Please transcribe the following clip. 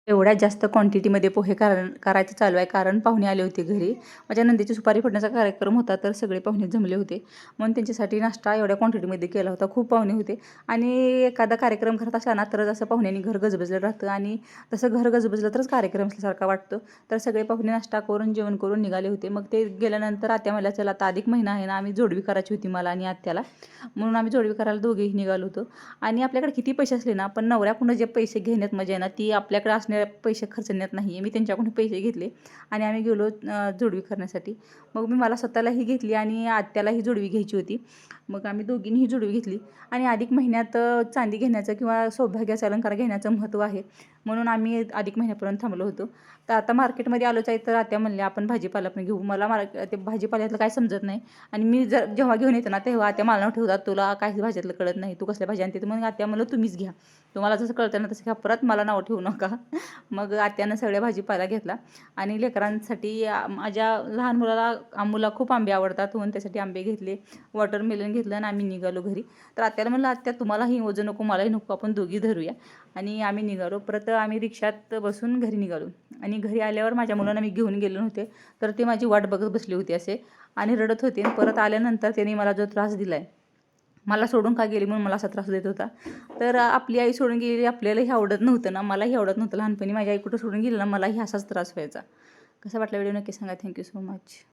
एवढ्या जास्त क्वांटिटीमध्ये पोहे करायचं चालू आहे, कारण पाहुणे आले होते घरी. माझ्या नंदेची सुपारी फोडण्याचा कार्यक्रम होता, तर सगळे पाहुणे जमले होते. म्हणून त्यांच्यासाठी नाश्ता एवढ्या क्वांटिटीमध्ये केला होता. खूप पाहुणे होते आणि एखादा कार्यक्रम करत असला ना, तरच असं पाहुण्यांनी घर गजबजलं राहतं आणि तसं घर गजबजलं तरच कार्यक्रम असल्यासारखा वाटतो. तर सगळे पाहुणे नाश्ता करून, जेवण करून निघाले होते. मग ते गेल्यानंतर आत्या म्हणल्या, "चला आता अधिक महिना आहे ना, आम्ही जोडवी करायची होती मला आणि आत्याला." म्हणून आम्ही जोडवी करायला दोघेही निघालो होतो. आणि आपल्याकडे किती पैसे असले ना, पण नवऱ्याकडून जे पैसे घेण्यात मजा आहे ना, ती आपल्याकडे असणारे पैसे खर्चण्यात नाही आहे. मी त्यांच्याकडून पैसे घेतले आणि आम्ही गेलो जोडवी करण्यासाठी. मग मी मला स्वतःलाही घेतली आणि आत्यालाही जोडवी घ्यायची होती. मग आम्ही दोघींनीही जोडवी घेतली आणि अधिक महिन्यात चांदी घेण्याचं किंवा सौभाग्याचा अलंकार घेण्याचं महत्त्व आहे. म्हणून आम्ही अधिक महिन्यापर्यंत थांबलो होतो. तर आता मार्केटमध्ये आलोच आहे, तर आत्या म्हणल्या, "आपण भाजीपाला पण घेऊ." मला ते भाजीपाल्यातलं काय समजत नाही आणि मी जेव्हा घेऊन येते ना, तेव्हा आत्या मला नाव ठेवतात, "तुला काही भाज्यातलं कळत नाही, तू कसल्या भाज्या आणते?" मग आत्या म्हणलं, "तुम्हीच घ्या. तुम्हाला जसं कळतं ना तसं घ्या. परत मला नाव ठेवू नका." मग आत्यानं सगळ्या भाजीपाला घेतला आणि लेकरांसाठी माझ्या लहान मुलाला अम्मूला खूप आंबे आवडतात, म्हणून त्यासाठी आंबे घेतले, वॉटरमेलन घेतलं आणि आम्ही निघालो घरी. तर आत्याला म्हणलं, "आत्या तुम्हालाही ओझं नको, मलाही नको, आपण दोघी धरूया." आणि आम्ही निघालो. परत आम्ही रिक्षात बसून घरी निघालो आणि घरी आल्यावर माझ्या मुलांना मी घेऊन गेले नव्हते, तर ते माझी वाट बघत बसले होते असे आणि रडत होते. परत आल्यानंतर त्यांनी मला जो त्रास दिला आहे, मला सोडून का गेली म्हणून मला असा त्रास देत होता. तर आपली आई सोडून गेलेली आपल्यालाही आवडत नव्हतं ना, मलाही आवडत नव्हतं. लहानपणी माझी आई कुठं सोडून गेली ना, मलाही असाच त्रास व्हायचा. कसा वाटला व्हिडिओ नक्की सांगा. Thank you so much.